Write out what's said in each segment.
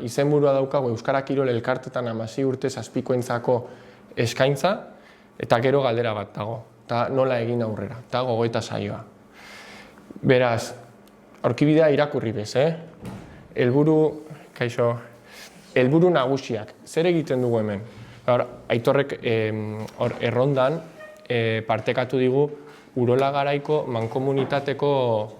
Izenburua daukagu Euskara Kirol Elkartetan 16 urtez azpikoentzako eskaintza, eta gero galdera bat dago, eta nola egin aurrera, eta gogoeta saioa. Beraz, aurkibidea irakurri bez, helburu nagusiak, zer egiten dugu hemen? Aitorrek errondan partekatu digu Urola Garaiko mankomunitateko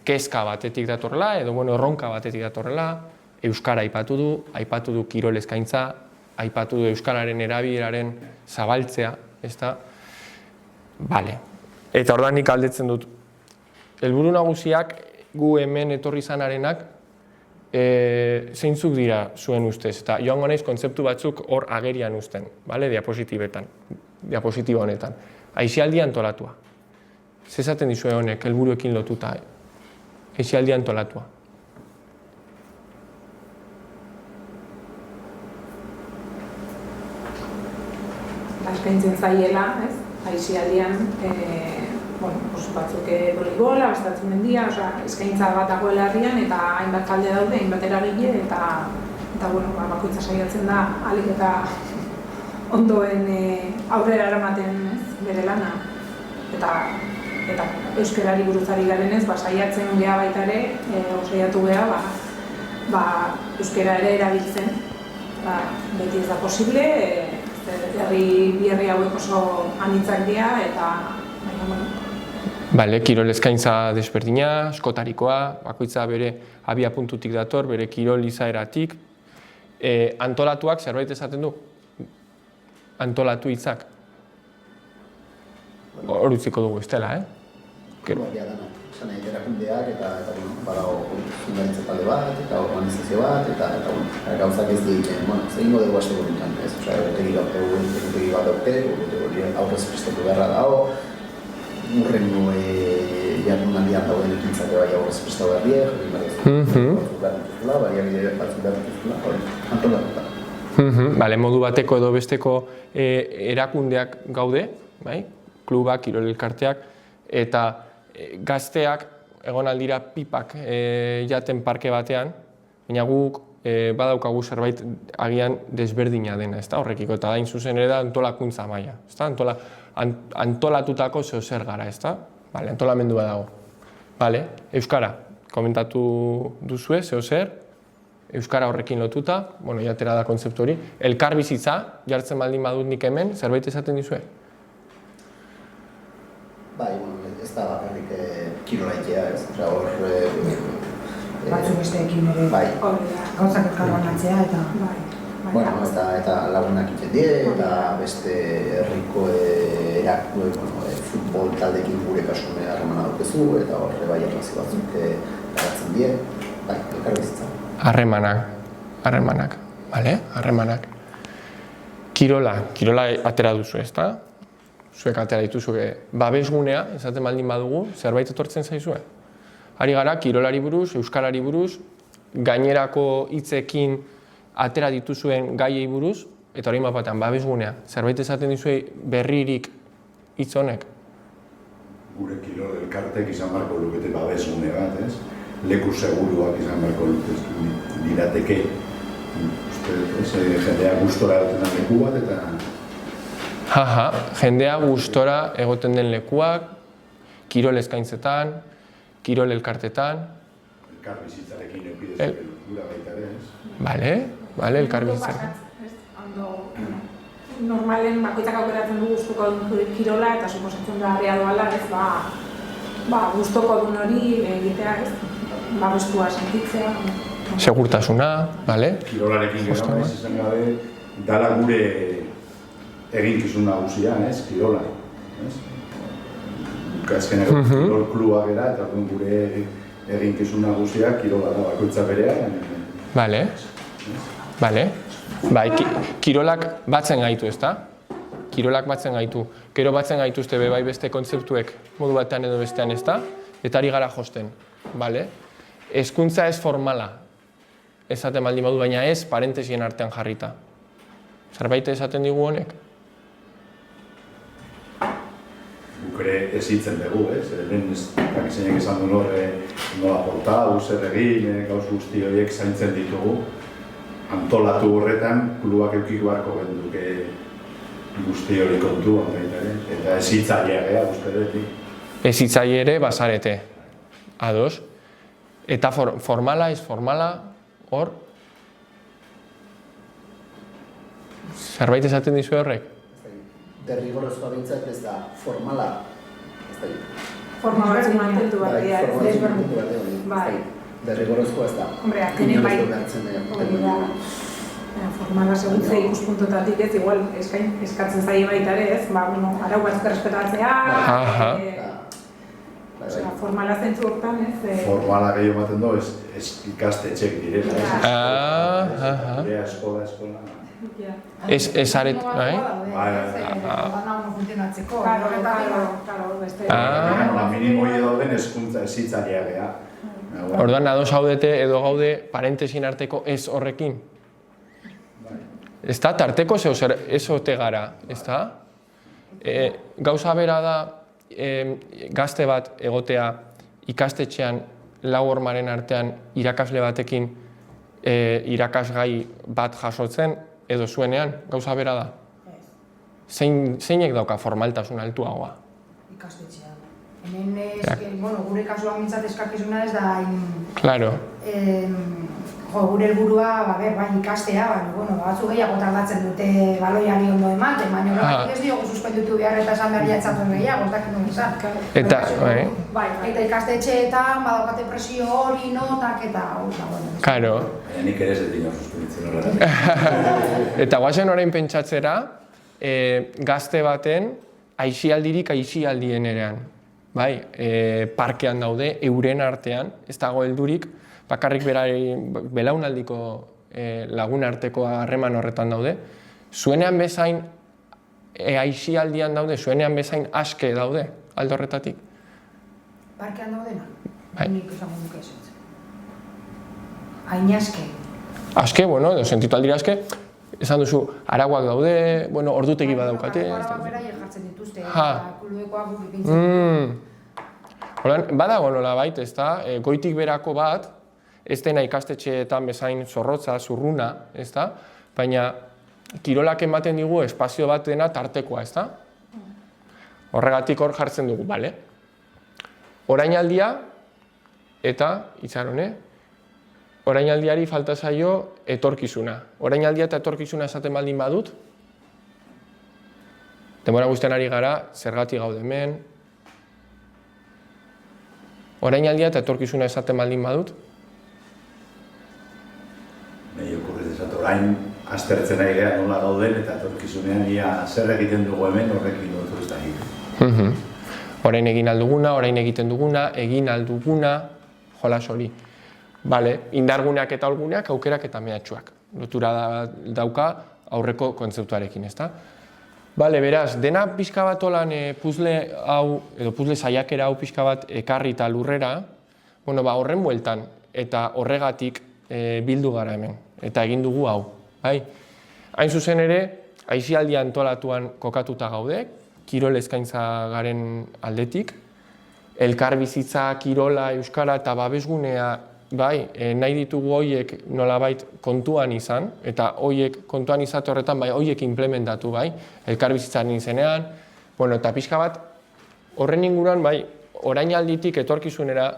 kezka batetik datorrela, edo erronka batetik datorrela, Euskara aipatu du kirol eskaintza, aipatu du Euskararen erabileraren zabaltzea, ezta? Bale. Eta orduan nik galdetzen dut, helburu nagusiak gu hemen etorri zanarenak zeintzuk dira zuen ustez, eta joango naiz kontzeptu batzuk hor agerian uzten, diapositiba honetan. Aisialdi antolatua. Zezaten dizue honek, helburuekin lotuta, aisialdi antolatua. Eskaintzen zaiela, aisialdian, batzuk voleibola, bestatzen mendia, eskaintza bat dagoela herrian, eta hainbat talde daude, hainbat eragile, eta bakoitza saiatzen da, ahalik eta ondoen aurrera eramaten bere lana. Eta euskarari buruzari garenez, saiatzen geha baita ere, saiatu geha, euskara ere erabiltzen. Beti ez da posible, herri hauek oso anitzak dira, eta Bale, kirol eskaintza desberdina, askotarikoa, bakoitza bere abia puntutik dator, bere kirol izaeratik. Antolatuak zerbait esaten du? Antolatu hitzak? Hor utziko dugu ez dela, Esan nahi erakundeak eta badago fundaritza talde bat, eta organizazio bat, eta gauzak ez egiten, zegingo dugu aste guretan, ez? Egutegi bat daute, aurrez prestatu beharra dago, urrengo jardunaldian dauden ekintzake bai aurrez prestatu beharriek, batzuk behar dituzula, antolatuta. Bale, modu bateko edo besteko erakundeak gaude, klubak, kirol elkarteak, eta gazteak egon aldira pipak jaten parke batean, baina guk badaukagu zerbait agian desberdina dena, horrekiko, eta hain zuzen ere da antolakuntza maila, antolatutako zeozer gara, antolamendua dago. Euskara, komentatu duzue, zeozer, Euskara horrekin lotuta, jatera da kontzeptu hori, elkarbizitza, jartzen baldin badut nik hemen, zerbait esaten dizue? Ez da bakarrik kirolaitea, ez? Batzuk besteekin ere gauzak elkarbanatzea eta lagunak iten die, eta beste herriko futbol taldekin gure kasune harremana daukezu, eta horre bai erlazio batzuk garatzen die, elkarbizitza. Harremanak, harremanak. Kirola atera duzu, ez da? Zuek atera dituzue babesgunea, esaten baldin badugu, zerbait etortzen zaizue. Ari gara, kirolari buruz, euskarari buruz, gainerako hitzekin atera dituzuen gaiei buruz, eta hori mapatean, babesgunea. Zerbait esaten dizue berririk hitz honek? Gure kirol elkartek izan barko lukete babesgune bat, ez? Leku seguruak izan barko lirateke. Jendea gustora egoten den leku bat, eta jendea gustora egoten den lekuak, kirol eskaintzetan, kirol elkartetan. Elkarbizitzarekin epidez gura baita ere, ez? Bale, elkarbizitzarekin. Normalen bakoitzak aukeratzen du gustuko duen kirola, eta suposatzen da area doala, ez, gustuko duen hori egitea, ez, babestua sentitzea. Segurtasuna, bale? Kirolarekin gero naiz izan gabe, dala gure eginkizun nagusia, ez, kirola. Azkeneko kirol klua gera, eta gure eginkizun nagusia kirola da, bakoitza berea. Bale. Kirolak batzen gaitu, ez da? Kirolak batzen gaitu. Gero batzen gaituzte bai beste kontzeptuek modu batean edo bestean, ez da? Eta ari gara josten, bale? Hezkuntza ez formala, esaten baldin badu, baina ez parentesien artean jarrita. Zerbait esaten digu honek? guk ere ezitzen dugu, ez? Lehen zeinek esan duen horre nola portau, zer egin, gauz guzti horiek zaintzen ditugu. Antolatu horretan, klubak eukiko beharko genduke guzti hori kontuan baita ere, eta ezitzailea gea, uste dut. Ezitzaile ere bazarete, ados. Eta formala, ez formala, hor? Zerbait esaten dizu horrek? Derrigorrezkoa bintzat ez da formala, ez da. Forma batzuk mantendu bat dira, ez? Bai. Derrigorrezkoa ez da. Hombre, azkenen bai. Formala segutze ikuspuntotatik ez, igual eskatzen zaie baita ere ez, arau batzuk errespetatzea, formala zentzu hortan ez. Formala gehiago ematen du, ez ikastetxek direla, ez? Gurea eskola. Ez aret, bai? Bana ono funtzionatzeko. Claro, beste. Minimoi dauden hezkuntza ezitzailea gea. Orduan, ados haudete edo gaude parentesin arteko ez horrekin? Ez da, tarteko ez ote gara, ez da? Gauza bera da, gazte bat egotea ikastetxean lau hormaren artean irakasle batekin irakasgai bat jasotzen, edo zuenean, gauza bera da? Zeinek dauka formaltasun altuagoa? Ikastetxean. Hemen, gure kasuan mintzat eskakizuna ez da Claro. Gure helburua, bai ikastea, batzu gehiago tardatzen dute baloiari ondo ematen, baina horregatik ez diogu suspenditu behar eta esan behar jatzatuen gehiago, ez dakit nuen izan. Eta ikastetxeetan badaukate presio hori, notak eta Claro. Nik ere ez dino suspenditzen horregatik. Eta guazen orain pentsatzera, gazte baten aisialdirik aisialdienean. Bai, parkean daude, euren artean, ez dago heldurik, bakarrik belaunaldiko lagun arteko harreman horretan daude. Zuenean bezain aisialdian daude, zuenean bezain aske daude, alde horretatik. Parkean daudena? Bai. Nik esango nuke esetz. Hain aske? Aske, edo sentitu aldira aske, esan duzu, arauak daude, ordutegi badaukate. Arauak beraiek jartzen dituzte, eta klubekoak guk ipintzen. Badago nola bait, ez da, goitik berako bat, ez dena ikastetxeetan bezain zorrotza, zurruna, ez da, baina kirolak ematen digu espazio bat dena tartekoa, ez da? Horregatik hor jartzen dugu, bale? Orainaldia, eta, itxarone, orainaldiari falta zaio etorkizuna. Orainaldia eta etorkizuna esaten baldin badut, denbora guztien ari gara, zergatik gaude hemen, orainaldia eta etorkizuna esaten baldin badut? Nahi okurriz esat, orain aztertzen ari gara nola gauden eta etorkizunean ia zer egiten dugu hemen horrekin dutu ez da egiten. Orain egin alduguna, orain egiten duguna, egin alduguna, jolas hori. Bale, indarguneak eta olguneak, aukerak eta mehatxuak. Lotura dauka aurreko kontzeptuarekin, ez da? Bale, beraz, dena pixka bat olan puzle hau, edo puzle saiakera hau pixka bat ekarri eta lurrera, horren bueltan eta horregatik bildu gara hemen, eta egin dugu hau. Hain zuzen ere, aisialdia antolatuan kokatuta gaude, kirol eskaintza garen aldetik, elkar bizitza, kirola, euskara eta babesgunea, nahi ditugu horiek nolabait kontuan izan, eta horiek kontuan izate horretan, horiek implementatu, elkar bizitzaren izenean, eta pixka bat, horren inguruan, orainalditik etorkizunera,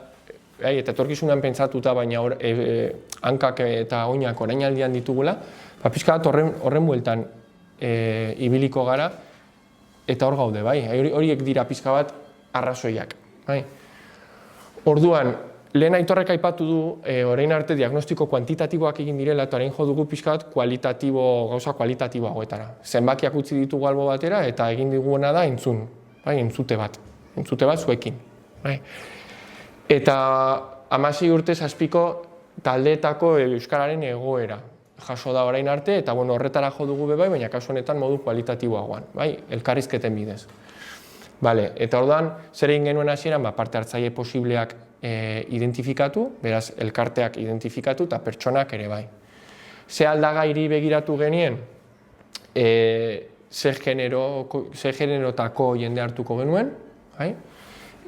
eta etorkizunean pentsatuta, baina hankak eta oinak orainaldian ditugula, pixka bat horren bueltan ibiliko gara, eta hor gaude, horiek dira pixka bat arrazoiak. Orduan, lehen Aitorrek aipatu du, orain arte diagnostiko kuantitatiboak egin direla, eta orain jo dugu pixka bat gauza kualitatiboagoetara. Zenbakiak utzi ditugu albo batera, eta egin diguna da entzute bat zuekin. Eta 16 urtez azpiko taldeetako euskararen egoera jaso da orain arte, eta horretara jo dugu baina kasu honetan modu kualitatiboagoan, elkarrizketen bidez. Eta orduan, zer egin genuen hasieran, parte hartzaile posibleak identifikatu, beraz, elkarteak identifikatu eta pertsonak ere bai. Ze aldagairi begiratu genien, ze generotako jende hartuko genuen,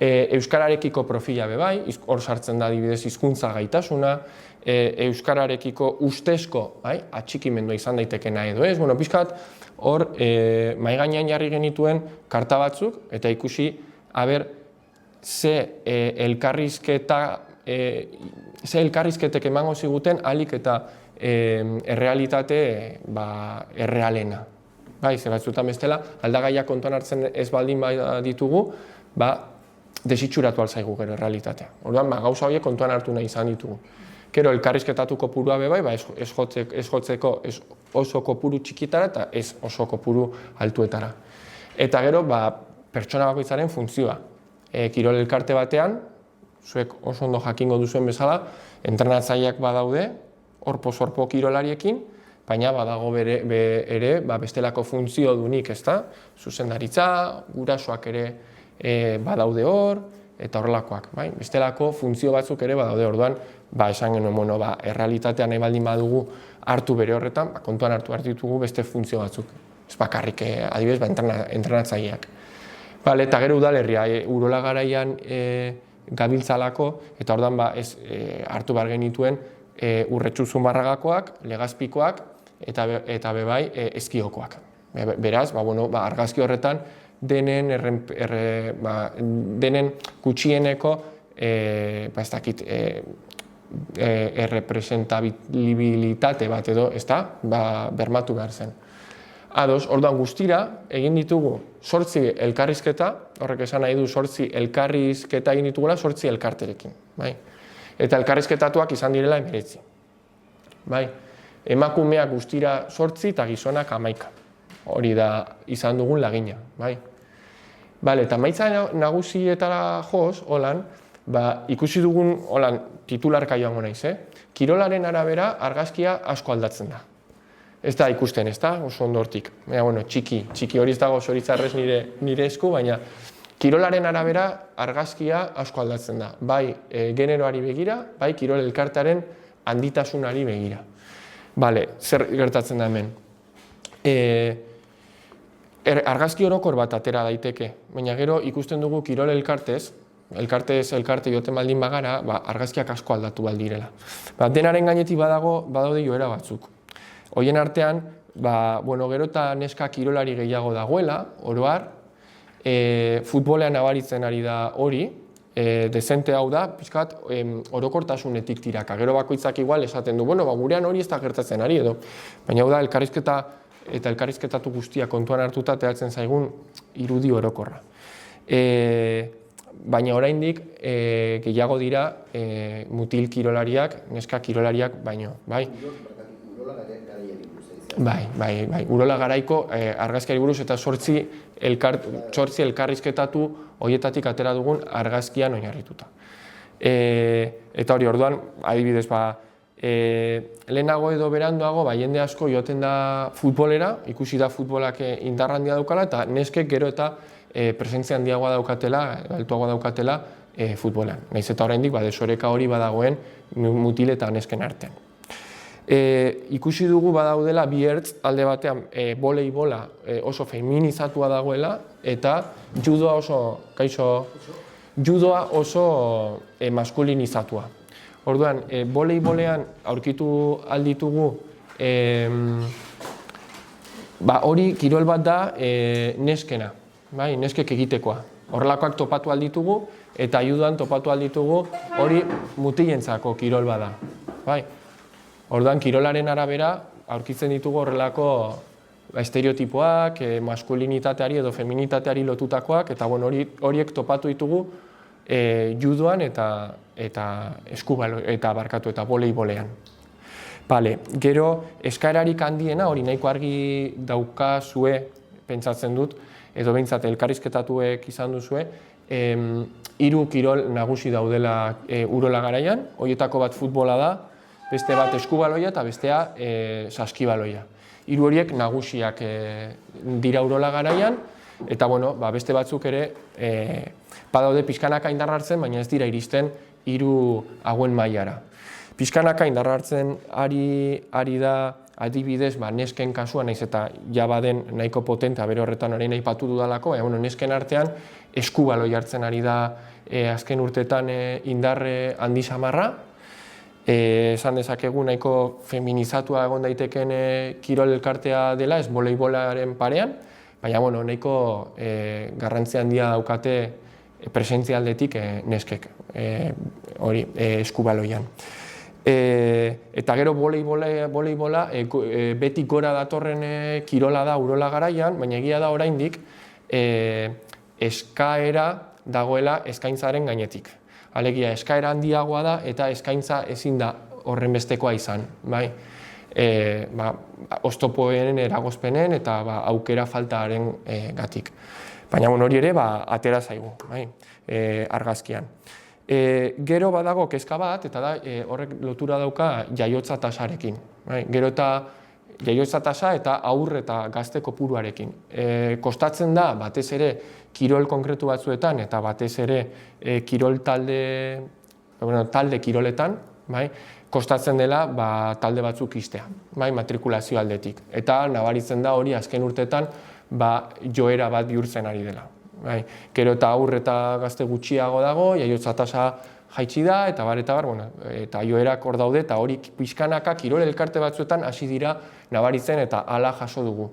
Euskararekiko profila be bai, hor sartzen da adibidez hizkuntza gaitasuna, euskararekiko ustezko, atxikimendua izan daitekena edo ez, pixkat hor mahai gainean jarri genituen karta batzuk eta ikusi ze elkarrizketek emango ziguten ahalik eta errealitate errealena. Ze batzuetan bestela, aldagaiak kontuan hartzen ez baldin ditugu, desitxuratu alzaigu gero errealitatea. Orduan, gauza horiek kontuan hartu nahi izan ditugu. Gero, elkarrizketatu kopurua be bai, ez jotzeko oso kopuru txikitara eta ez oso kopuru altuetara. Eta gero, pertsona bakoitzaren funtzioa. Kirol elkarte batean, zuek oso ondo jakingo duzuen bezala, entrenatzaileak badaude, orpo-sorpo kirolariekin, baina badago ere bestelako funtzio dunik, ezta? Zuzendaritza, gurasoak ere badaude hor, eta horrelakoak. Bestelako funtzio batzuk ere badaude orduan, esan genuen, errealitatea nahi baldin badugu hartu bere horretan, kontuan hartu ditugu beste funtzio batzuk. Ez bakarrik, adibidez, entrenatzaileak. Eta gero udalerria, Urola garaian gabiltzalako, eta orduan hartu behar genituen Urretxu Zumarragakoak, Legazpikoak, eta bebai Ezkiokoak. Beraz, argazki horretan denen gutxieneko errepresentabilitate bat edo, bermatu behar zen. Ados, orduan guztira, egin ditugu 8 elkarrizketa, horrek esan nahi du 8 elkarrizketa egin ditugula 8 elkarterekin. Eta elkarrizketatuak izan direla 19. Emakumeak guztira 8 eta gizonak 11. Hori da izan dugun lagina. Eta maitza nagusietara joz, ikusi dugun, titularka joango naiz, kirolaren arabera argazkia asko aldatzen da. Ez da ikusten, ez da, oso ondo hortik. Txiki hori ez dago zoritzarrez nire esku, baina kirolaren arabera argazkia asko aldatzen da. Bai generoari begira, bai kirol elkartearen handitasunari begira. Zer gertatzen da hemen? Argazki orokor bat atera daiteke, baina gero ikusten dugu kirol elkartez elkarte joten baldin bagara, argazkiak asko aldatu baldirela. Denaren gainetik badaude joera batzuk. Horien artean, gero eta neska kirolari gehiago dagoela, oroar, futbolean nabaritzen ari da hori, dezente hau da, pixkat, orokortasunetik tiraka. Gero bakoitzak igual esaten du, gurean hori ez da gertatzen ari edo. Baina hau da, elkarrizketa eta elkarrizketatu guztia kontuan hartuta teatzen zaigun irudi orokorra. Baina oraindik gehiago dira mutil kirolariak, neska kirolariak baino, bai? Bai, Urola garaiko argazkiari buruz eta 8 elkarrizketatu horietatik atera dugun argazkian oinarrituta. Eta hori orduan, adibidez, lehenago edo beranduago, jende asko joaten da futbolera, ikusi da futbolak indar handia daukala, eta neskek gero eta presentzia handiagoa daukatela, altuagoa daukatela futbolean. Nahiz eta oraindik desoreka hori badagoen mutil eta nesken artean. Ikusi dugu badaudela bi ertz alde batean voleibola oso feminizatua dagoela eta judoa oso maskulinizatua. Orduan, voleibolean aurkitu alditugu hori kirol bat da neskena, neskek egitekoa. Horrelakoak topatu alditugu eta judoan topatu alditugu hori mutilentzako kirol bada. Orduan, kirolaren arabera aurkitzen ditugu horrelako estereotipoak, maskulinitateari edo feminitateari lotutakoak, eta horiek topatu ditugu judoan eta voleibolean. Gero, eskaerarik handiena, hori nahiko argi daukazue, pentsatzen dut, edo behintzat elkarrizketatuek izan duzue, 3 kirol nagusi daudela Urola garaian, horietako bat futbola da, beste bat eskubaloia eta bestea saskibaloia. 3 horiek nagusiak dira Urola garaian, eta beste batzuk ere badaude pixkanaka indarra hartzen, baina ez dira iristen 3 hauen mailara. Pixkanaka indarra hartzen ari da adibidez, nesken kasuan, naiz eta ja baden nahiko potentea, bere horretan orain aipatu dudalako, nesken artean eskubaloi hartzen ari da azken urteetan indarre handi samarra, esan dezakegu nahiko feminizatua egon daiteken kirol elkartea dela, ez voleibolaren parean, baina nahiko garrantzia handia daukate presentzia aldetik neskek, hori, eskubaloian. Eta gero voleibola beti gora datorren kirola da urola garaian, baina egia da oraindik eskaera dagoela eskaintzaren gainetik. Alegia, eskaera handiagoa da eta eskaintza ezin da horren bestekoa izan. Oztopoen eragozpenen eta aukera faltaren gatik. Baina hori ere atera zaigu, argazkian. Gero badago kezka bat, eta da horrek lotura dauka jaiotza tasarekin. Gero eta jaiotza tasa eta haur eta gazte kopuruarekin. Kostatzen da, batez ere, kirol konkretu batzuetan, eta batez ere kirol talde kiroletan, kostatzen dela talde batzuk iztea, matrikulazio aldetik. Eta nabaritzen da hori azken urteetan joera bat bihurtzen ari dela. Gero eta haur eta gazte gutxiago dago, jaiotza tasa jaitsi da, eta eta joerak hor daude, eta hori pixkanaka kirol elkarte batzuetan hasi dira nabaritzen eta hala jaso dugu.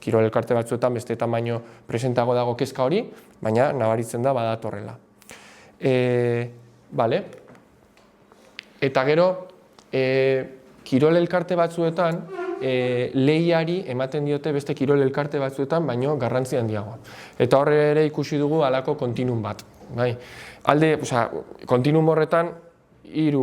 Kirol elkarte batzuetan besteetan baino presentago dago kezka hori, baina nabaritzen da badatorrela. Eta gero, kirol elkarte batzuetan, lehiari ematen diote beste kirol elkarte batzuetan, baino garrantzi handiagoa. Eta horre ere ikusi dugu halako kontinum bat. Kontinum horretan, 3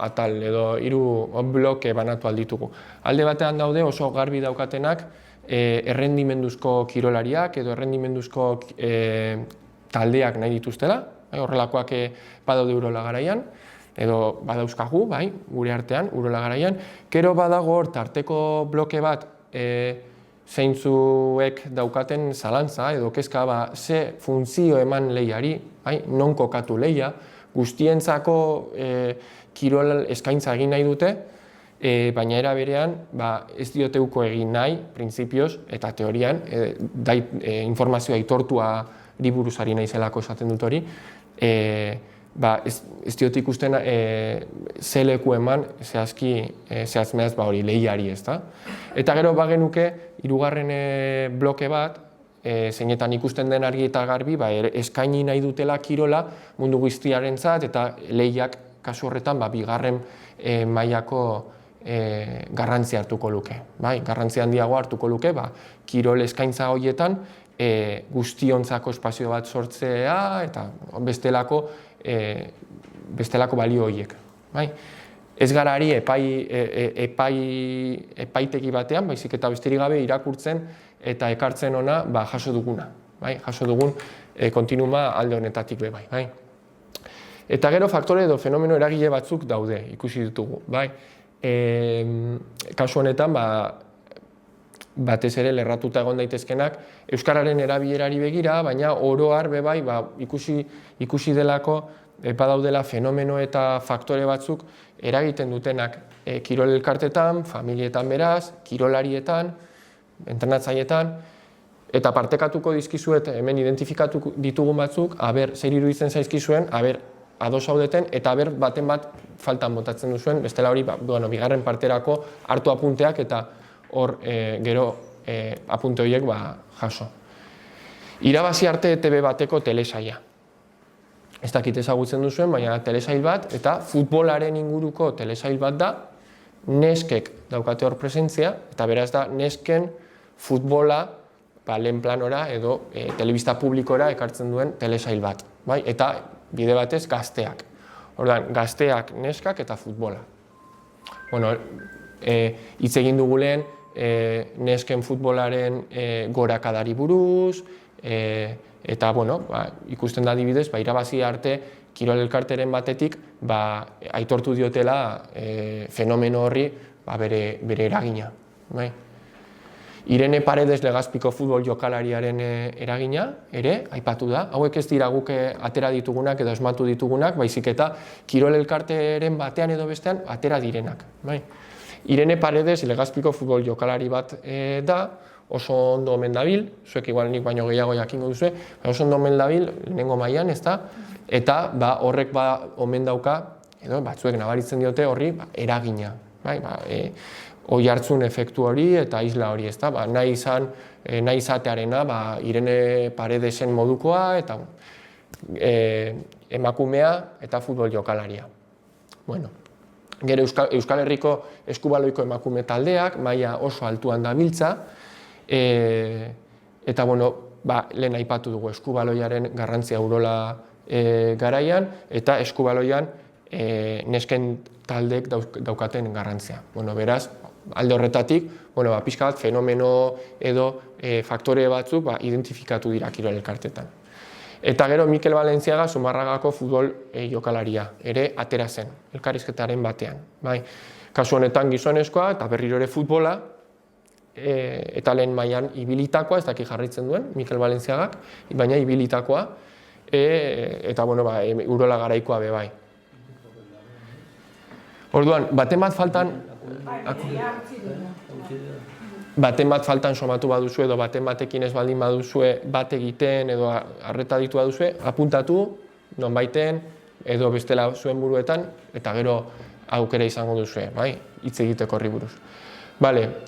atal edo 3 bloke banatu alditugu. Alde batean daude oso garbi daukatenak errendimenduzko kirolariak edo errendimenduzko taldeak nahi dituztela, horrelakoak badaude urola garaian, edo badauzkagu, gure artean, urola garaian. Gero badago hor tarteko bloke bat zeintzuek daukaten zalantza edo kezka ze funtzio eman lehiari, non kokatu lehia, guztientzako kirol eskaintza egin nahi dute, baina era berean ez diote uko egin nahi, printzipioz, eta teorian, informazioa aitortua buruzari nahi zelako esaten dut hori, ez diot ikusten ze leku eman zehazmeaz hori lehiari, ezta? Eta gero bagenuke 3. bloke bat, zeinetan ikusten den argi eta garbi, eskaini nahi dutela kirola mundu guztiarentzat eta lehiak kasu horretan 2. mailako garrantzia hartuko luke. Garrantzia handiago hartuko luke, kirol eskaintza horietan guztiontzako espazio bat sortzea eta bestelako balio horiek. Ez gara ari epaitegi batean, baizik eta besterik gabe irakurtzen eta ekartzen ona jaso duguna. Jaso dugun kontinuma alde honetatik be bai. Eta gero faktore edo fenomeno eragile batzuk daude, ikusi ditugu. Kasu honetan, batez ere lerratuta egon daitezkenak euskararen erabilerari begira, baina oro har be bai ikusi delako badaudela fenomeno eta faktore batzuk eragiten dutenak kirol elkartetan, familietan beraz, kirolarietan, entrenatzailetan, eta partekatuko dizkizuet hemen identifikatu ditugun batzuk, zer iruditzen zaizkizuen, ados zaudeten, eta baten bat faltan botatzen duzuen, bestela hori, bigarren parterako hartu apunteak eta hor gero apunte horiek jaso. Irabazi arte ETB bateko telesaila. Ez dakit ezagutzen duzuen, baina telesail bat, eta futbolaren inguruko telesail bat da, neskek daukate hor presentzia, eta beraz da nesken futbola lehen planora edo telebista publikora ekartzen duen telesail bat. Eta bide batez gazteak. Orduan, gazteak, neskak eta futbola. Hitz egin dugu lehen, nesken futbolaren gorakadari buruz, eta ikusten da adibidez, irabazi arte kirol elkarteren batetik aitortu diotela fenomeno horri bere eragina. Irene Paredes Legazpiko futbol jokalariaren eragina ere aipatu da. Hauek ez dira guk atera ditugunak edo esmatu ditugunak, baizik eta kirol elkarteren batean edo bestean atera direnak. Irene Paredes Legazpiko futbol jokalari bat da, oso ondo omen dabil, zuek igual nik baino gehiago jakingo duzue, oso ondo omen dabil, lehenengo mailan, ezta? Eta horrek omen dauka, edo batzuek nabaritzen diote horri eragina, bai? Oi hartzun efektu hori eta isla hori, ezta? Nahi izatearena Irene Paredesen modukoa eta emakumea eta futbol jokalaria. Bueno, gero Euskal Herriko eskubaloiko emakume taldeak, maila oso altuan dabiltza, eta lehen aipatu dugu eskubaloiaren garrantzia urola garaian, eta eskubaloian nesken taldeek daukaten garrantzia. Beraz, alde horretatik, pixka bat fenomeno edo faktore batzuk identifikatu dira kirol elkartetan. Eta gero Mikel Balentziaga Zumarragako futbol jokalaria, ere atera zen, elkarrizketaren batean. Kasu honetan gizonezkoa eta berriro ere futbola, eta lehen mailan ibilitakoa, ez daki jarraitzen duen Mikel Balentziagak, baina ibilitakoa, eta urola garaikoa be bai. Orduan, baten bat faltan somatu baduzue edo baten batekin ez baldin baduzue bat egiten edo arreta ditu baduzue, apuntatu, nonbaiten, edo bestela zuen buruetan, eta gero aukera izango duzue, hitz egiteko horri buruz.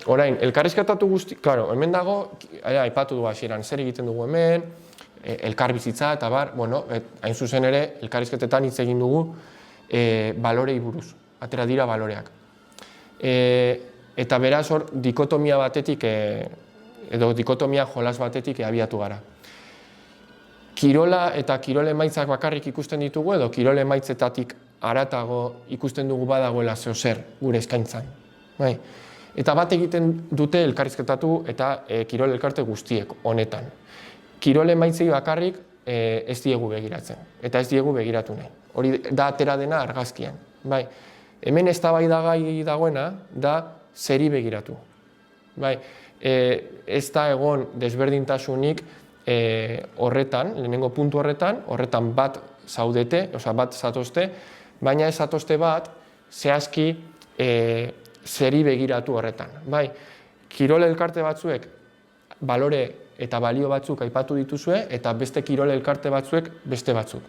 Orain, elkarrizketatu guzti, hemen dago, aipatu du hasieran, zer egiten dugu hemen, elkarbizitza eta hain zuzen ere, elkarrizketetan hitz egin dugu balorei buruz, atera dira baloreak. Eta beraz hor, dikotomia batetik, edo dikotomia jolas batetik abiatu gara. Kirola eta kirol emaitzak bakarrik ikusten ditugu, edo kirol emaitzetatik haratago ikusten dugu badagoela zeozer gure eskaintzan. Eta bat egiten dute elkarrizketatu eta kirol elkarte guztiek honetan. Kirol emaitzei bakarrik ez diegu begiratzen, eta ez diegu begiratu nahi. Hori da atera dena argazkian. Hemen eztabaidagai dagoena da zeri begiratu. Ez da egon desberdintasunik horretan, lehenengo puntu horretan bat zaudete, bat zatozte, baina ez zatozte bat zehazki zeri begiratu horretan. Kirol elkarte batzuek balore eta balio batzuk aipatu dituzue, eta beste kirol elkarte batzuek beste batzuk.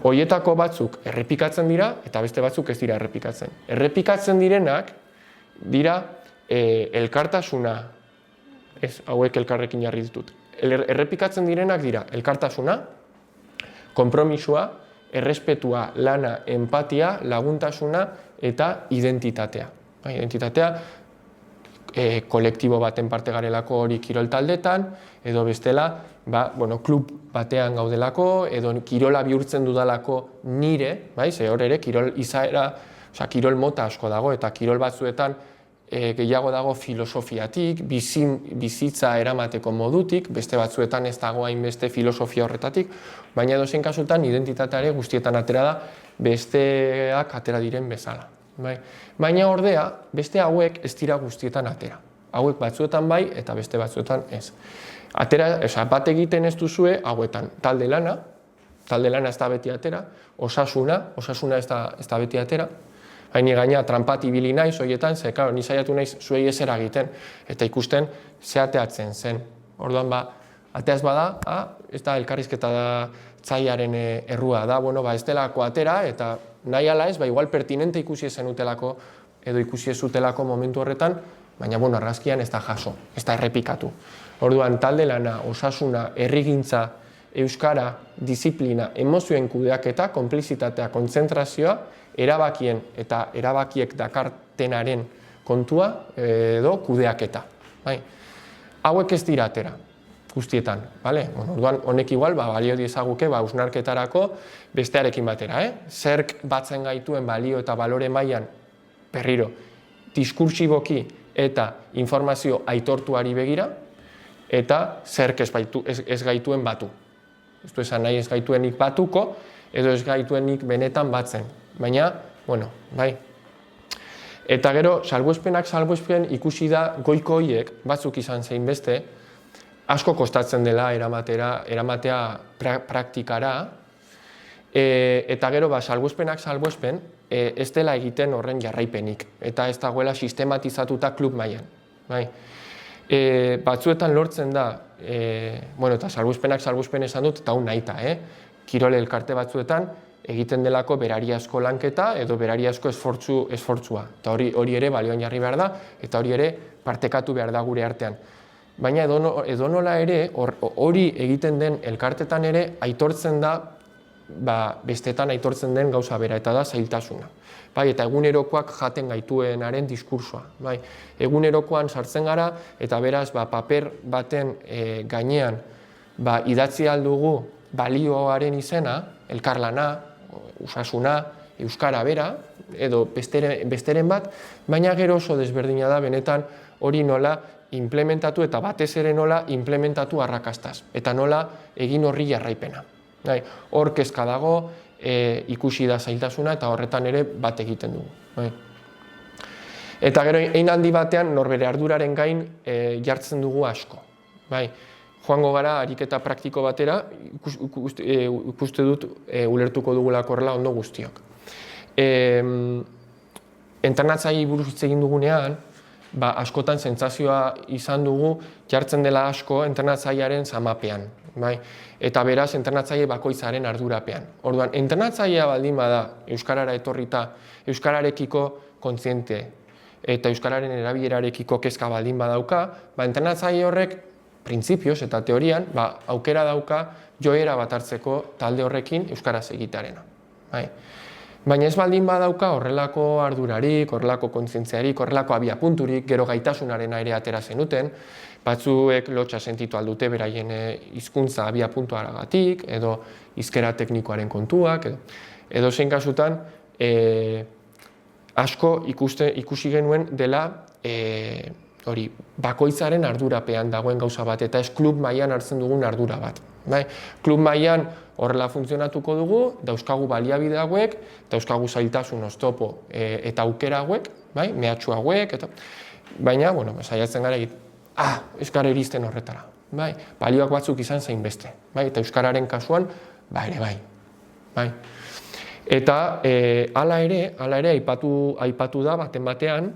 Horietako batzuk errepikatzen dira, eta beste batzuk ez dira errepikatzen. Errepikatzen direnak dira elkartasuna, hauek elkarrekin jarri ditut. Errepikatzen direnak dira elkartasuna, konpromisua, errespetua, lana, empatia, laguntasuna eta identitatea. Identitatea kolektibo baten parte garelako hori kirol taldetan, edo bestela klub batean gaudelako, edo kirola bihurtzen dudalako nire, ze hor ere kirol izaera, kirol mota asko dago, eta kirol batzuetan gehiago dago filosofiatik, bizitza eramateko modutik, beste batzuetan ez dago hainbeste filosofia horretatik, baina edozein kasutan identitateare guztietan atera da besteak atera diren bezala. Baina ordea, beste hauek ez dira guztietan atera. Hauek batzuetan bai eta beste batzuetan ez. Bat egiten ez duzue hauetan talde lana ez da beti atera, osasuna ez da beti atera, haini gaina trampat ibili naiz horietan, ze, ni saiatu naiz zuei ez eragiten, eta ikusten zeateatzen zen. Orduan, ateaz bada, ez da elkarrizketa da tzaiaren errua da, ez delako atera, eta nahi ala ez, igual pertinente ikusi ezen utelako, edo ikusi ez utelako momentu horretan, baina argazkian ez da jaso, ez da errepikatu. Orduan, talde lana, osasuna, herrigintza, euskara, disiplina, emozioen kudeaketa, konplizitatea, kontzentrazioa, erabakien eta erabakiek dakartenaren kontua edo kudeaketa. Hauek ez dira atera guztietan. Orduan, honek igual, balio diezaguke hausnarketarako bestearekin batera. Zerk batzen gaituen balio eta balore mailan berriro, diskursiboki eta informazio aitortuari begira, eta zerk ez gaituen batu. Ez du esan nahi ez gaituenik batuko, edo ez gaituenik benetan batzen. Baina, bai. Eta gero, salbuespen ikusi da goiko horiek, batzuk izan zein beste, asko kostatzen dela eramatea praktikara, Eta gero, salbuespenak salbuespen, ez dela egiten horren jarraipenik, eta ez dagoela sistematizatuta klub mailan. Batzuetan lortzen da, eta salbuespenak salbuespen esan dut, eta hau nahita, kirol elkarte batzuetan, egiten delako berariazko lanketa edo berariazko esfortzua. Eta hori ere balioan jarri behar da, eta hori ere partekatu behar da gure artean. Baina edonola ere, hori egiten den elkartetan ere, aitortzen da, bestetan aitortzen den gauza bera, eta da zailtasuna. Eta egunerokoak jaten gaituenaren diskursoa. Egunerokoan sartzen gara, eta beraz, paper baten gainean idatzi aldugu balioaren izena, elkarlana, usasuna, euskara bera, edo besteren bat, baina gero oso desberdina da benetan hori nola implementatu eta batez ere nola implementatu arrakastaz, eta nola egin horri jarraipena. Hor kezka dago, ikusi da zailtasuna eta horretan ere bat egiten dugu. Eta gero, ein handi batean norbere arduraren gain jartzen dugu asko. Joango gara ariketa praktiko batera, ikuste dut ulertuko dugulako horrela ondo guztiok. Entrenatzailei buruz hitz egin dugunean, askotan sentsazioa izan dugu jartzen dela asko entrenatzailearen zamapean. Eta beraz, entrenatzaile bakoitzaren ardurapean. Orduan, entrenatzailea baldin bada euskarara etorrita, euskararekiko kontziente eta euskararen erabilerarekiko kezka baldin badauka, entrenatzaile horrek printzipioz eta teorian aukera dauka joera bat hartzeko talde horrekin euskaraz egitearena. Baina ez baldin badauka horrelako ardurarik, horrelako kontzientziarik, horrelako abiapunturik, gero gaitasunarena ere atera zenuten, batzuek lotxa sentitu aldute beraien hizkuntza abiapuntuagatik, edo hizkera teknikoaren kontuak, edo zein kasutan asko ikusi genuen dela bakoitzaren ardurapean dagoen gauza bat, eta ez klub mailan hartzen dugun ardura bat. Klub mailan horrela funtzionatuko dugu, dauzkagu baliabide hauek, dauzkagu zailtasun oztopo eta aukera hauek, mehatxu hauek, baina, saiatzen gara egiten, euskara iristen horretara. Balioak batzuk izan zein beste, eta euskararen kasuan, ere bai. Eta hala ere aipatu da baten batean,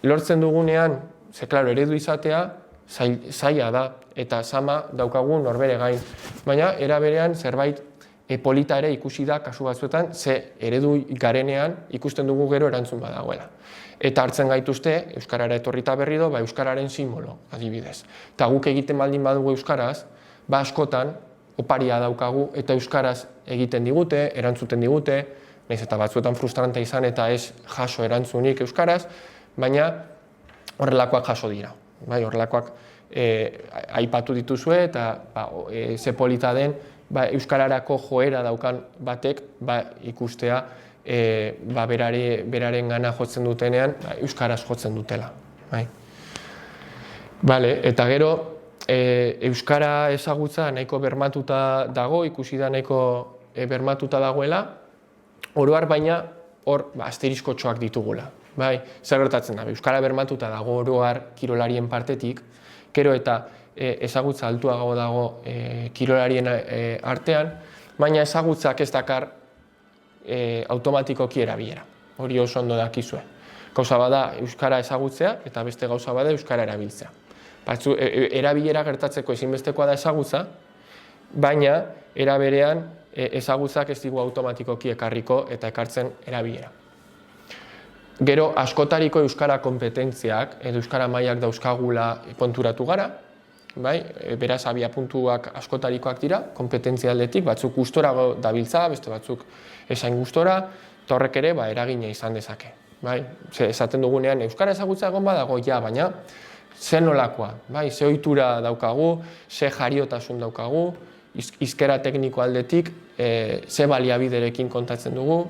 lortzen dugunean, eredu izatea, zaila da, eta sama daukagu norbere gain. Baina, era berean, zerbait polita ere ikusi da kasu batzuetan, ze eredu garenean ikusten dugu gero erantzun badagoela. Eta hartzen gaituzte, euskarara etorrita berri do, euskararen simbolo, adibidez. Eta guk egiten baldin badugu euskaraz, askotan, oparia daukagu, eta euskaraz egiten digute, erantzuten digute, nahiz eta batzuetan frustrante izan eta ez jaso erantzunik euskaraz, baina horrelakoak jaso dira. Horrelakoak aipatu dituzue eta ze polita den euskararako joera daukan batek ikustea beraren gana jotzen dutenean euskaraz jotzen dutela. Eta gero euskara ezagutza nahiko bermatuta dago, ikusi da nahiko bermatuta dagoela, oroar baina hor asteriskotxoak ditugula. Zer gertatzen da, euskara bermatuta dago oroar kirolarien partetik, gero eta ezagutza altuago dago kirolarien artean, baina ezagutzak ez dakar automatikoki erabilera. Hori oso ondo dakizue. Gauza bada euskara ezagutzea eta beste gauza bada euskara erabiltzea. Erabilera gertatzeko ezinbestekoa da ezagutza, baina era berean ezagutzak ez digu automatikoki ekarriko eta ekartzen erabilera. Gero, askotariko euskara kompetentziak edo euskara mailak dauzkagula konturatu gara, beraz abiapuntuak askotarikoak dira, kompetentzia aldetik, batzuk gustora dabiltza, beste batzuk esain gustora, eta horrek ere eragina izan dezake. Esaten dugunean euskara ezagutza egon badago, baina ze nolakoa, ze ohitura daukagu, ze jariotasun daukagu, hizkera tekniko aldetik, ze baliabiderekin kontatzen dugu,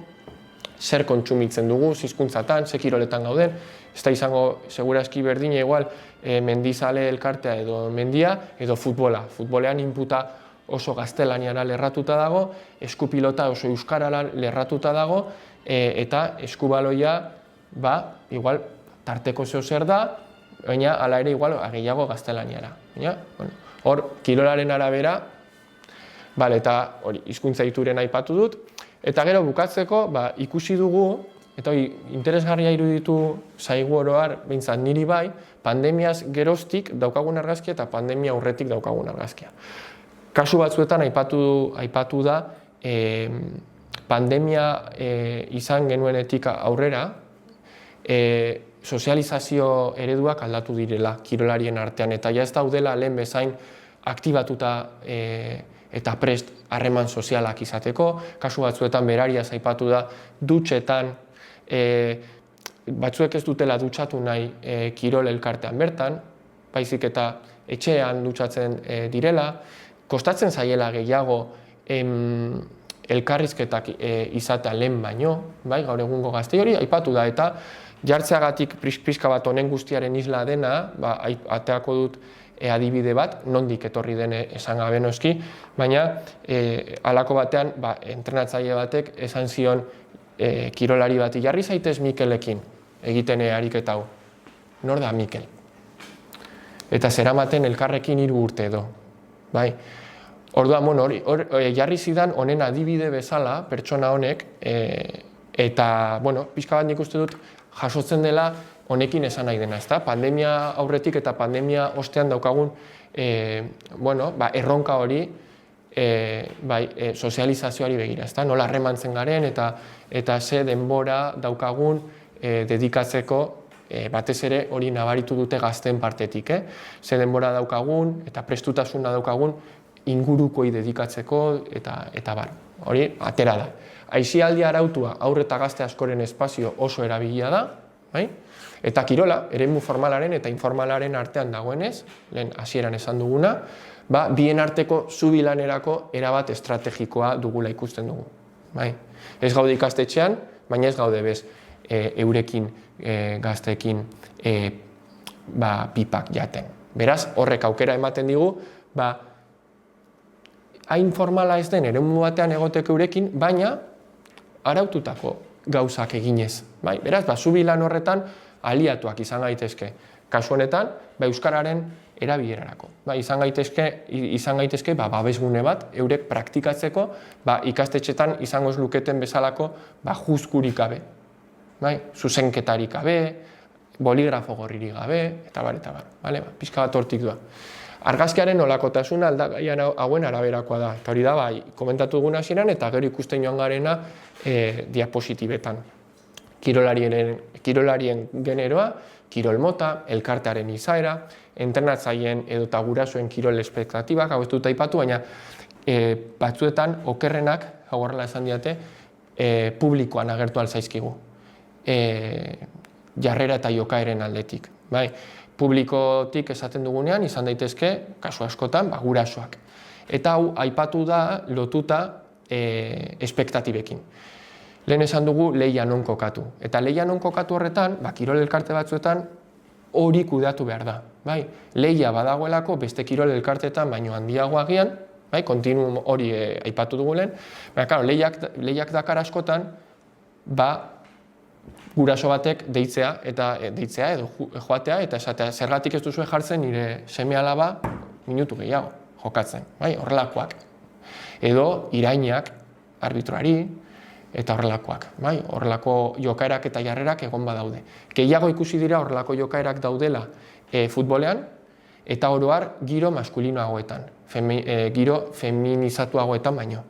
zer kontsumitzen dugu, hizkuntzatan, ze kiroletan gauden, ez da izango segurazki berdina igual mendizale elkartea edo mendia edo futbola. Futbolean inputa oso gaztelaniara lerratuta dago, eskupilota oso euskarara lerratuta dago, eta eskubaloia, igual tarteko zeo zer da, baina hala ere igual gehiago gaztelaniara. Hor, kirolaren arabera, Bale, eta hori, hizkuntza ituren aipatu dut. Eta gero bukatzeko, ikusi dugu, eta interesgarria iruditu zaigu oro har, behintzat niri bai, pandemiaz geroztik daukagun argazkia eta pandemia aurretik daukagun argazkia. Kasu batzuetan aipatu da, pandemia izan genuenetik aurrera, sozializazio ereduak aldatu direla kirolarien artean, eta ja ez daudela lehen bezain aktibatuta eta prest harreman sozialak izateko. Kasu batzuetan berariaz aipatu da dutxetan, batzuek ez dutela dutxatu nahi kirol elkartean bertan, baizik eta etxean dutxatzen direla, kostatzen zaiela gehiago elkarrizketak izatea lehen baino, gaur egungo gazte hori aipatu da, eta jartzeagatik pixka bat honen guztiaren isla dena, ateako dut adibide bat, nondik etorri den esan gabe noski, baina halako batean entrenatzaile batek esan zion kirolari bati, jarri zaitez Mikelekin egiten ariketa hau. Nor da Mikel? Eta zeramaten elkarrekin 3 urte edo. Orduan, jarri zidan honen adibide bezala pertsona honek, eta, pixka bat nik uste dut jasotzen dela honekin esan nahi dena, ezta? Pandemia aurretik eta pandemia ostean daukagun erronka hori sozializazioari begira, ezta? Nola harremantzen garen eta ze denbora daukagun dedikatzeko, batez ere hori nabaritu dute gazteen partetik, ze denbora daukagun eta prestutasuna daukagun ingurukoi dedikatzeko eta bar, hori atera da. Aisialdi arautua haur eta gazte askoren espazio oso erabilia da, eta kirola, eremu formalaren eta informalaren artean dagoenez, lehen hasieran esan duguna, bien arteko zubilanerako erabat estrategikoa dugula ikusten dugu. Ez gaude ikastetxean, baina ez gaude bez eurekin gazteekin pipak jaten. Beraz, horrek aukera ematen digu, hain formala ez den eremu batean egoteko eurekin, baina araututako gauzak eginez. Beraz, zubilan horretan aliatuak izan gaitezke. Kasu honetan, euskararen erabilerarako. Izan gaitezke babesgune bat, eurek praktikatzeko, ikastetxetan izango ez luketen bezalako juzkurik gabe. Zuzenketarik gabe, boligrafo gorririk gabe, eta bar. Pixka bat hortik doa. Argazkiaren nolakotasuna aldagaian hauen araberakoa da. Eta hori da, komentatu duguna hasieran eta gero ikusten joan garena diapositibetan. Kirolarien generoa, kirol mota, elkartearen izaera, entrenatzaileen edota gurasoen kirol espektatibak, hau ez dut aipatu, baina batzuetan okerrenak, hau horrela esan diate, publikoan agertu alzaizkigu. Jarrera eta jokaeren aldetik. Publikotik esaten dugunean, izan daitezke, kasu askotan, gurasoak. Eta hau aipatu da lotuta espektatibekin. Lehen esan dugu lehia non kokatu. Eta lehia non kokatu horretan, kirol elkarte batzuetan hori kudeatu behar da. Lehia badagoelako beste kirol elkarteetan baino handiago agian, kontinuum hori aipatu dugu lehen, lehiak dakar askotan, guraso batek deitzea edo joatea eta esatea zergatik ez duzue jartzen nire seme-alaba minutu gehiago jokatzen, horrelakoak. Edo irainak arbitroari eta horrelakoak, horrelako jokaerak eta jarrerak egon badaude. Gehiago ikusi dira horrelako jokaerak daudela futbolean eta oro har giro maskulinoagoetan, giro feminizatuagoetan baino.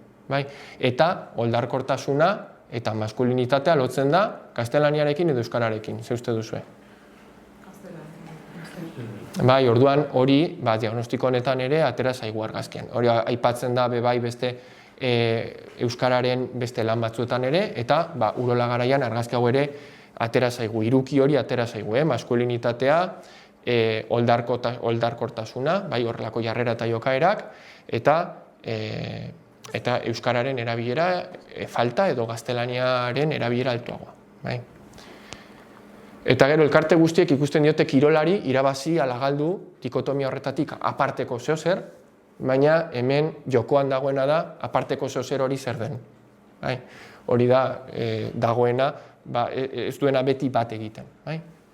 Eta oldarkortasuna eta maskulinitatea lotzen da gaztelaniarekin edo euskararekin, ze uste duzue? Orduan hori, diagnostiko honetan ere atera zaigu argazkian. Hori aipatzen da beste euskararen beste lan batzuetan ere, eta urola garaian argazki hau ere atera zaigu, hiruki hori atera zaigu, maskulinitatea, oldarkortasuna, horrelako jarrera eta jokaerak, eta euskararen erabilera falta edo gaztelaniaren erabilera altuagoa. Eta gero, elkarte guztiek ikusten diote kirolari irabazi ala galdu dikotomia horretatik aparteko zeozer, baina hemen jokoan dagoena da aparteko zeozer hori zer den. Hori da dagoena ez duena beti bat egiten.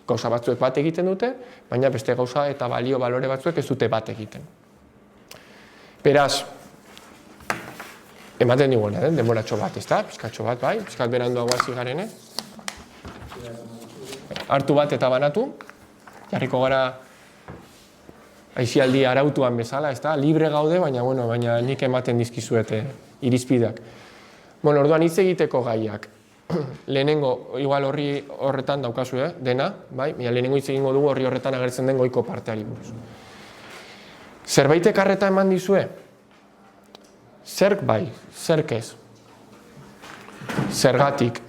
Gauza batzuek bat egiten dute, baina beste gauza eta balio balore batzuek ez dute bat egiten. Beraz, ematen diguna, denboratxo bat, ezta? Pizkatxo bat, bai, pizkat beranduago hasi garene. Hartu bat eta banatu, jarriko gara aisialdi arautuan bezala, ezta? Libre gaude, baina nik ematen dizkizuete irizpideak. Bueno, orduan hitz egiteko gaiak. Lehenengo, igual horretan daukazu, dena, bai? Lehenengo hitz egingo dugu horri horretan agertzen den goiko parteari buruz. Zerbaitek arreta eman dizue? Zerk bai, zerk ez. Zergatik.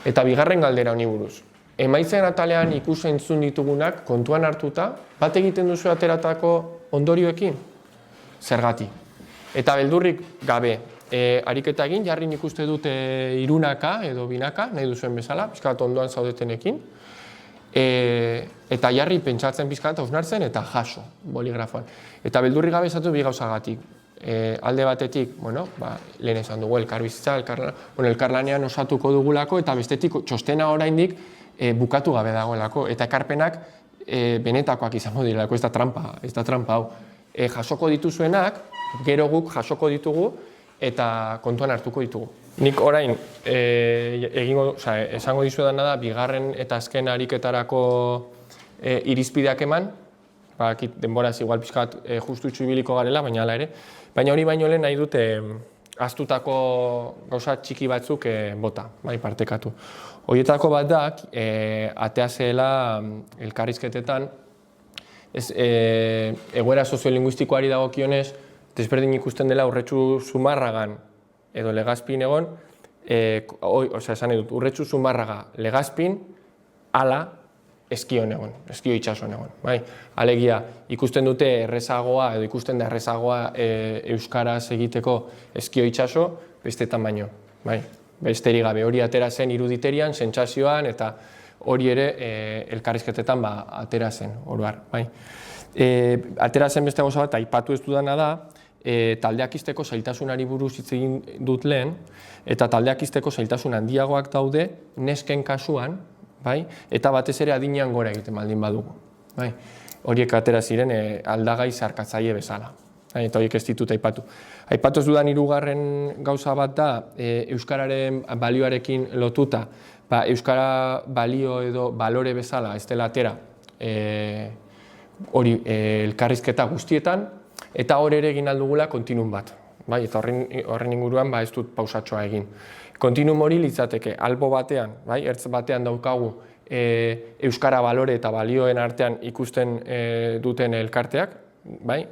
Eta bigarren galdera honi buruz. Emaitzen atalean ikus-entzun ditugunak kontuan hartuta, bat egiten duzu ateratako ondorioekin? Zergatik. Eta beldurrik gabe, ariketa egin, jarri nik uste dute irunaka edo binaka, nahi duzuen bezala, pizkat ondoan zaudetenekin, eta jarri pentsatzen pizkat hausnartzen eta jaso boligrafoan. Eta beldurrik gabe esatu bi gauzagatik. Alde batetik, lehen esan dugu elkarbizitza, elkarlanean osatuko dugulako, eta bestetik txostena oraindik bukatu gabe dagoelako, eta ekarpenak benetakoak izango direlako, ez da trampa hau. Jasoko dituzuenak, gero guk jasoko ditugu, eta kontuan hartuko ditugu. Nik orain esango dizuedana da, bigarren eta azken ariketarako irizpideak eman, denboraz igual pixkat justutxu ibiliko garela, baina hala ere, baina hori baino lehen nahi dute ahaztutako gauza txiki batzuk bota, partekatu. Horietako bat da, atea zela elkarrizketetan, egoera soziolinguistikoari dagokionez, desberdin ikusten dela Urretxu Zumarragan edo Legazpin egon, esan edut, Urretxu Zumarraga Legazpin, ala Ezkion egon, Ezkio itxasoan egon. Alegia, ikusten dute errezagoa edo ikusten da errezagoa euskaraz egiteko Ezkio itxaso, bestetan baino. Besterik gabe, hori atera zen iruditerian, sentsazioan, eta hori ere elkarrizketetan atera zen, oroar. Atera zen beste gauza bat, aipatu ez dudana da, taldeak izteko zailtasunari buruz hitz egin dut lehen, eta taldeak izteko zailtasun handiagoak daude, nesken kasuan, eta batez ere adinean gora egiten baldin badugu. Horiek atera ziren aldagai zeharkatzaile bezala, eta horiek ez ditut aipatu. Aipatu ez dudan hirugarren gauza bat da, euskararen balioarekin lotuta, euskara balio edo balore bezala ez dela atera hori elkarrizketa guztietan, eta hor ere egin aldugula kontinum bat. Eta horren inguruan ez dut pausatxoa egin. Kontinum hori litzateke, albo batean, ertz batean daukagu euskara balore eta balioen artean ikusten duten elkarteak, bai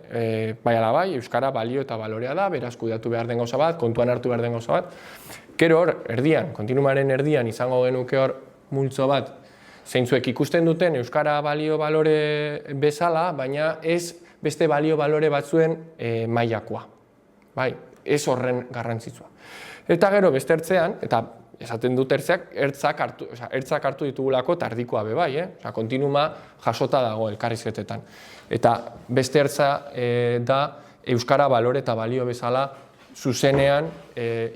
ala bai, euskara balio eta balorea da, beraz kudeatu behar den gauza bat, kontuan hartu behar den gauza bat. Gero hor, erdian, kontinumaren erdian izango genuke hor multzo bat, zeintzuek ikusten duten euskara balio balore bezala, baina ez beste balio balore batzuen mailakoa. Ez horren garrantzitsua. Eta gero beste ertzean, eta esaten dut ertzeak, ertzak hartu ditugulako tardikoa be bai, kontinuma jasota dago elkarrizketetan. Eta beste ertza da euskara balore eta balio bezala zuzenean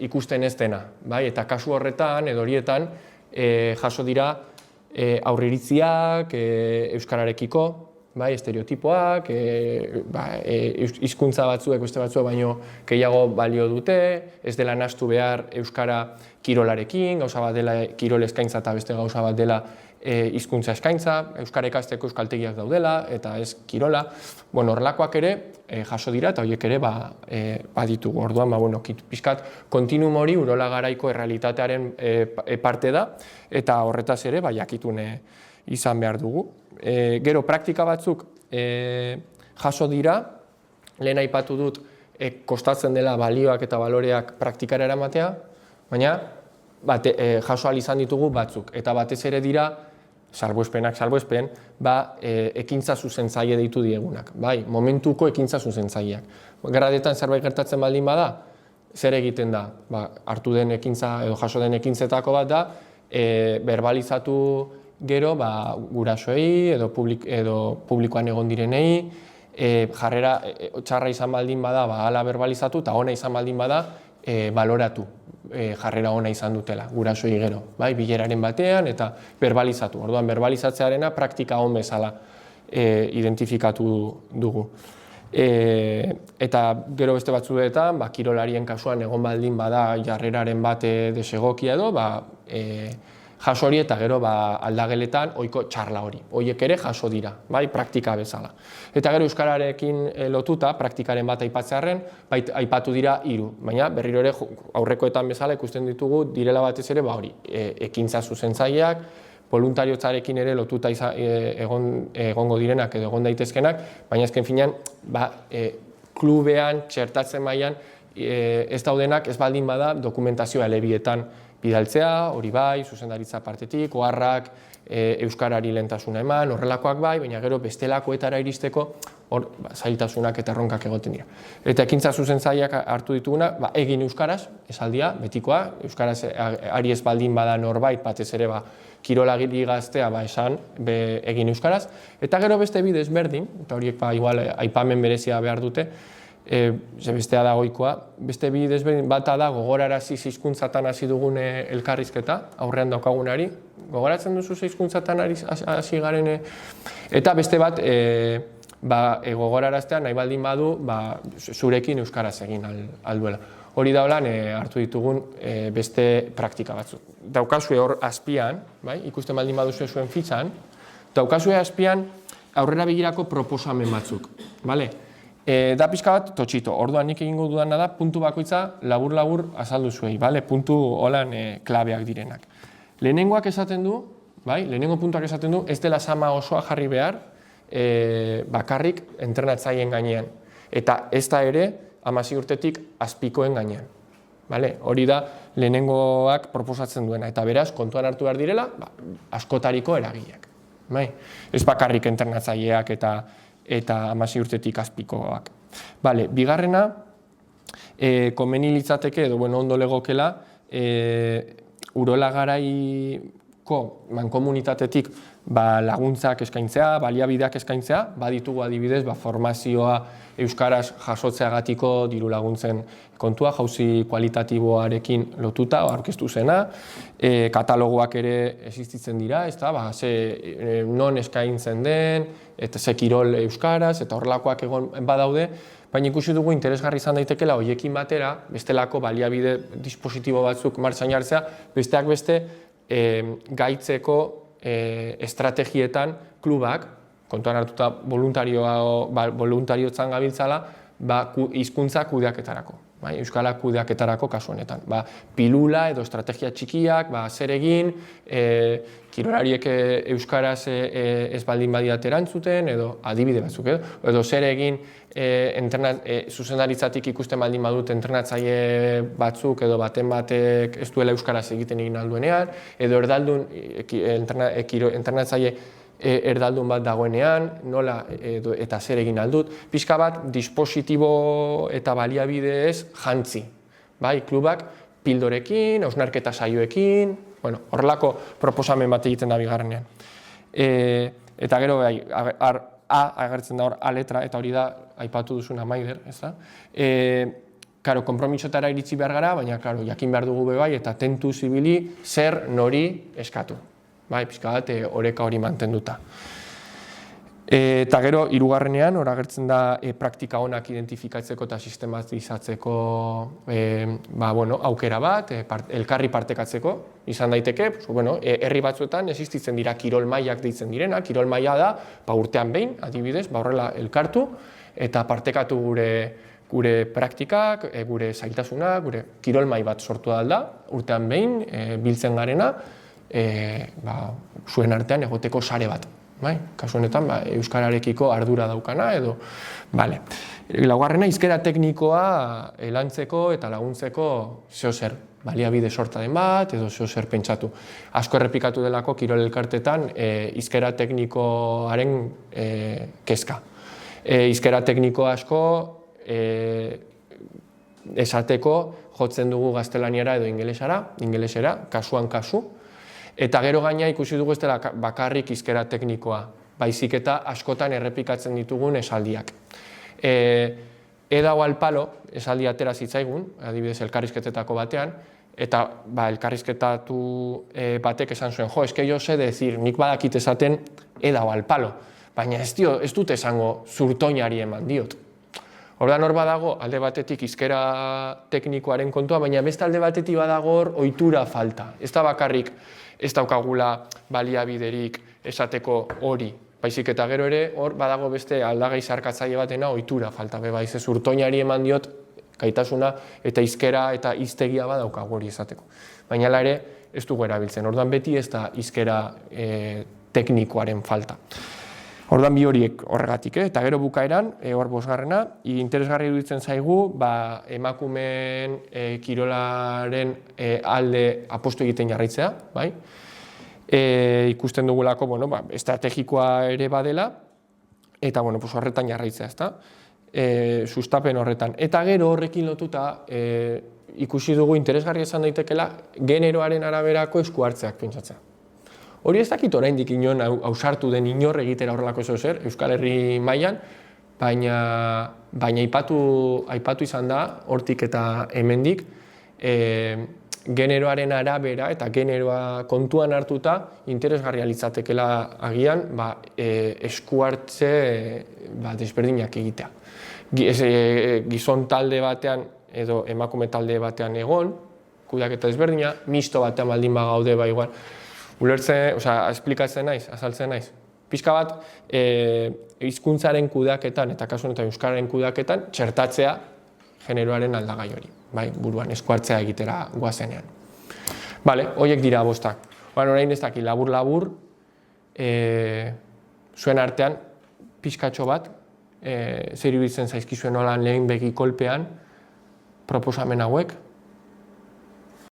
ikusten ez dena. Eta kasu horretan edo horietan jaso dira aurreiritziak euskararekiko, estereotipoak, hizkuntza batzuek beste batzuek baino gehiago balio dute, ez dela nahastu behar euskara kirolarekin, gauza bat dela kirol eskaintza eta beste gauza bat dela hizkuntza eskaintza, euskara ikasteko euskaltegiak daudela eta ez kirola. Horrelakoak ere jaso dira eta horiek ere baditugu. Orduan, pixkat kontinum hori Urola Garaiko errealitatearen parte da eta horretaz ere jakitun izan behar dugu. Gero praktika batzuk jaso dira, lehen aipatu dut kostatzen dela balioak eta baloreak praktikara eramatea, baina jaso ahal izan ditugu batzuk, eta batez ere dira salbuespen, ekintza zuzentzaile deitu diegunak, momentuko ekintza zuzentzaileak. Gradetan zerbait gertatzen baldin bada, zer egiten da? Hartu den ekintza edo jaso den ekintzetako bat da, verbalizatu gero gurasoei edo publikoan egon direnei, jarrera txarra izan baldin bada, hala verbalizatu, eta ona izan baldin bada, baloratu jarrera ona izan dutela, gurasoei gero, bileraren batean eta verbalizatu. Orduan, verbalizatzearena praktika on bezala identifikatu dugu. Eta gero beste batzuetan, kirolarien kasuan egon baldin bada jarreraren bat desegokia edo, jaso hori eta gero aldageletan ohiko txarla hori. Horiek ere jaso dira, praktika bezala. Eta gero euskararekin lotuta, praktikaren bat aipatzearren, aipatu dira 3. Baina berriro ere aurrekoetan bezala ikusten ditugu direla batez ere hori, ekintza zuzentzaileak, voluntariotzarekin ere lotuta egongo direnak edo egon daitezkenak, baina azken finean klubean, txertatzen mailan ez daudenak ez baldin bada dokumentazioa elebietan bidaltzea, hori bai, zuzendaritza partetik, oharrak, euskarari lehentasuna eman, horrelakoak bai, baina gero bestelakoetara iristeko hor zailtasunak eta erronkak egoten dira. Eta ekintza zuzentzaileak hartu dituguna, egin euskaraz, esaldia, betikoa, euskaraz ari ez baldin bada norbait, batez ere kirolagiri gaztea esan egin euskaraz, eta gero beste bide ezberdin, eta horiek igual aipamen berezia behar dute, bestea da goikoa, beste bide ezberdin bata da gogorarazi hizkuntzatan hasi dugun elkarrizketa, aurrean daukagunari, gogoratzen duzu hizkuntzatan hasi garen, eta beste bat gogoraraztea nahi baldin badu zurekin euskaraz egin alduela. Hori da holan hartu ditugun beste praktika batzuk. Daukazue hor azpian, ikusten baldin baduzu zuen fitxan, daukazue azpian aurrera begirako proposamen batzuk. Da pixka bat totxito, orduan nik egingo dudana da puntu bakoitza labur-labur azaldu zuei, puntu holan klabeak direnak. Lehenengoak esaten du, lehenengo puntuak esaten du, ez dela sama osoa jarri behar bakarrik entrenatzaileen gainean. Eta ez da ere 16 urtetik azpikoen gainean. Hori da lehenengoak proposatzen duena, eta beraz kontuan hartu behar direla askotariko eragileak. Ez bakarrik entrenatzaileak eta 16 urtetik azpikoak. Bigarrena, komeni litzateke edo ondo legokela Urola Garaiko mankomunitatetik laguntzak eskaintzea, baliabideak eskaintzea, baditugu adibidez formazioa euskaraz jasotzeagatiko diru laguntzen kontua, jauzi kualitatiboarekin lotuta aurkeztu zena, katalogoak ere existitzen dira, non eskaintzen den, eta ze kirol euskaraz, eta horrelakoak egon badaude, baina ikusi dugu interesgarri izan daitekela horiekin batera, bestelako baliabide dispositibo batzuk martxan jartzea, besteak beste gaitzeko estrategietan klubak, kontuan hartuta voluntariotzan gabiltzala, hizkuntza kudeaketarako, euskara kudeaketarako kasu honetan. Pilula edo estrategia txikiak, zer egin, kirolariek euskaraz ez baldin badiat erantzuten, edo adibide batzuk, edo zer egin zuzendaritzatik ikusten baldin badut entrenatzaile batzuk edo baten batek ez duela euskaraz egiten egin alduenean, edo entrenatzaile erdaldun bat dagoenean, nola eta zer egin aldut, pixka bat dispositibo eta baliabidez jantzi. Klubak pildorekin, hausnarketa saioekin, horrelako proposamen bat egiten da bigarrenean. Eta gero agertzen da hor A letra, eta hori da aipatu duzuna Maider, ez da? Konpromisotara iritsi behar gara, baina jakin behar dugu bai, eta tentu zibili zer nori eskatu. Pixka bat oreka hori mantenduta. Eta gero, hirugarrenean, hor agertzen da praktika onak identifikatzeko eta sistematizatzeko aukera bat, elkarri partekatzeko, izan daiteke, herri batzuetan existitzen dira kirol mailak deitzen direna, kirol maila da, urtean behin, adibidez, horrela elkartu, eta partekatu gure praktikak, gure zailtasunak, gure kirol mail bat sortu da, urtean behin, biltzen garena, zuen artean egoteko sare bat. Kasu honetan, euskararekiko ardura daukana edo. Laugarrena, hizkera teknikoa lantzeko eta laguntzeko zeozer baliabide sorta den bat edo zeozer pentsatu. Asko errepikatu delako kirol elkartetan hizkera teknikoaren kezka. Hizkera tekniko asko esateko jotzen dugu gaztelaniara edo ingelesera, kasuan kasu. Eta gero gaina ikusi dugu ez dela bakarrik hizkera teknikoa, baizik eta askotan errepikatzen ditugun esaldiak. Edau al palo, esaldi atera zitzaigun, adibidez elkarrizketetako batean, eta elkarrizketatu batek esan zuen, eske yo sé decir, nik badakit esaten edau al palo, baina ez dut esango zurtoinari eman diot. Orduan hor badago alde batetik hizkera teknikoaren kontua, baina beste alde batetik badago hor ohitura falta. Ez da bakarrik ez daukagula baliabiderik esateko hori, baizik eta gero ere hor badago beste aldagai sarkatzaile batena ohitura falta. Bai, ez urtoinari eman diot gaitasuna eta hizkera eta hiztegia badaukagu hori esateko. Baina hala ere ez dugu erabiltzen. Orduan beti ez da hizkera teknikoaren falta. Orduan bi horiek horregatik, eta gero bukaeran, hor bosgarrena, interesgarri iruditzen zaigu, emakumeen kirolaren alde apostu egiten jarraitzea, bai? Ikusten dugulako, estrategikoa ere badela, eta horretan jarraitzea, ezta? Sustapen horretan. Eta gero horrekin lotuta, ikusi dugu interesgarria izan daitekela generoaren araberako esku hartzeak pentsatzea. Hori ez dakit oraindik inon ausartu den inor egitera horrelako zer Euskal Herri mailan, baina aipatu izan da hortik eta hemendik generoaren arabera eta generoa kontuan hartuta interesgarria litzatekeela agian esku hartze desberdinak egitea. Gizon talde batean edo emakume talde batean egon, kudeaketa desberdina, misto batean baldin bagaude igual. Ulertzen, esplikatzen naiz, azaltzen naiz. Pixka bat, hizkuntzaren kudeaketan eta kasu honetan euskararen kudeaketan txertatzea generoaren aldagai hori, buruan esku hartzea egitera goazenean. Horiek dira bostak. Orain ez daki labur-labur, zuen artean pixkatxo bat, zer iruditzen zaizkizuen olan lehen begi kolpean proposamen hauek,